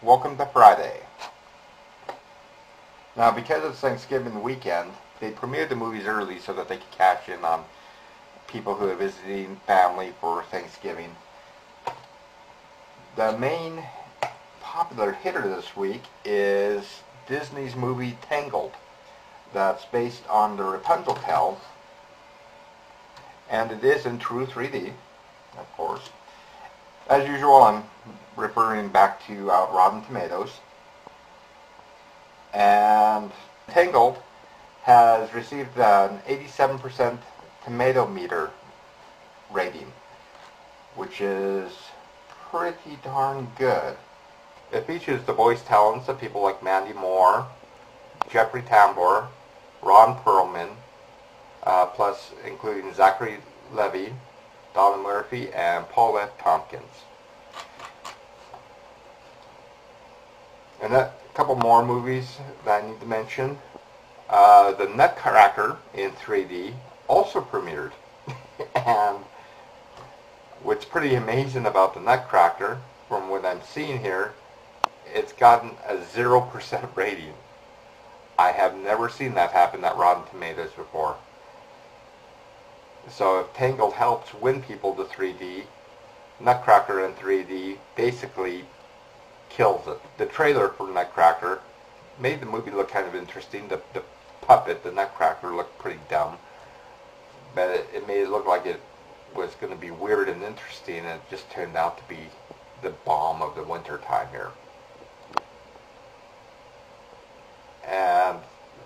Welcome to Friday. Now, because it's Thanksgiving weekend, they premiered the movies early so that they could cash in on people who are visiting family for Thanksgiving. The main popular hitter this week is Disney's movie Tangled. That's based on the Rapunzel tale, and it is in true 3D, of course. As usual, I'm referring back to Rotten Tomatoes. And Tangled has received an 87% tomato meter rating, which is pretty darn good. It features the voice talents of people like Mandy Moore, Jeffrey Tambor, Ron Perlman, plus including Zachary Levi, Donna Murphy, and Paulette Tompkins. And a couple more movies that I need to mention. The Nutcracker in 3D also premiered. And what's pretty amazing about the Nutcracker, from what I'm seeing here, it's gotten a 0% rating. I have never seen that happen at Rotten Tomatoes before. So if Tangled helps win people to 3D, Nutcracker in 3D basically kills it. The trailer for Nutcracker made the movie look kind of interesting. The puppet, the Nutcracker, looked pretty dumb, but it made it look like it was going to be weird and interesting, and it just turned out to be the bomb of the winter time here. And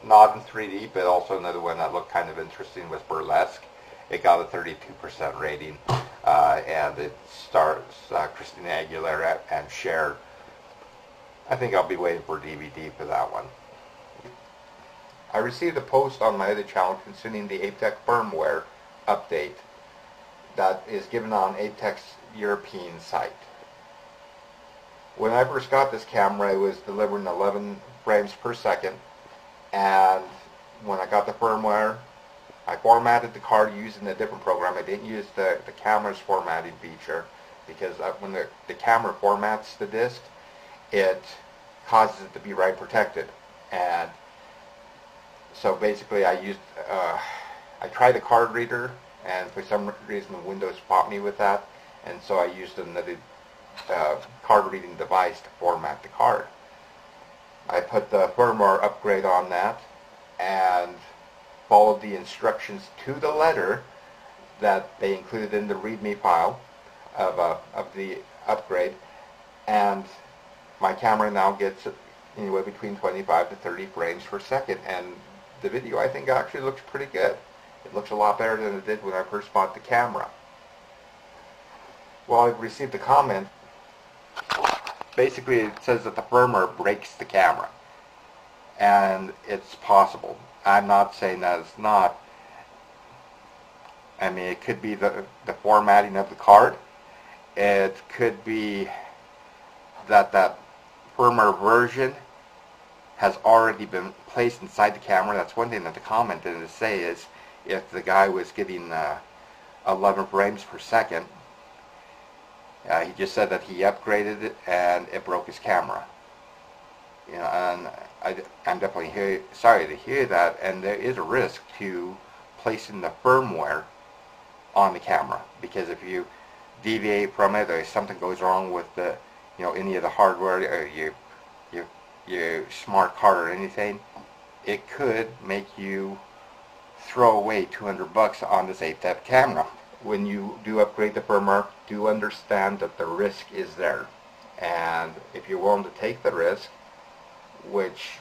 not in 3D, but also another one that looked kind of interesting was Burlesque. It got a 32% rating, and it stars Christina Aguilera and Cher. I think I'll be waiting for DVD for that one. I received a post on my other channel concerning the Aiptek firmware update that is given on Aiptek's European site. When I first got this camera, it was delivering 11 frames per second, and when I got the firmware, I formatted the card using a different program. I didn't use the camera's formatting feature, because when the camera formats the disc, it causes it to be write protected. And so basically I tried a card reader, and for some reason Windows fought me with that, and so I used another card reading device to format the card. I put the firmware upgrade on that and followed the instructions to the letter that they included in the README file of the upgrade, and my camera now gets anywhere between 25 to 30 frames per second, and the video I think actually looks pretty good. It looks a lot better than it did when I first bought the camera. Well, I received a comment. Basically it says that the firmware breaks the camera, and it's possible. I'm not saying that it's not. I mean, it could be the formatting of the card. It could be that firmware version has already been placed inside the camera. That's one thing that the comment didn't say, is if the guy was getting 11 frames per second, he just said that he upgraded it and it broke his camera. You know, and I'm definitely sorry to hear that, and there is a risk to placing the firmware on the camera, because if you deviate from it, or if something goes wrong with the, any of the hardware, or your smart card or anything, it could make you throw away $200 on this Aiptek camera. When you do upgrade the firmware, do understand that the risk is there, and if you're willing to take the risk, which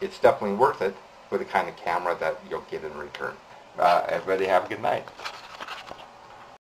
it's definitely worth it for the kind of camera that you'll get in return. Everybody have a good night.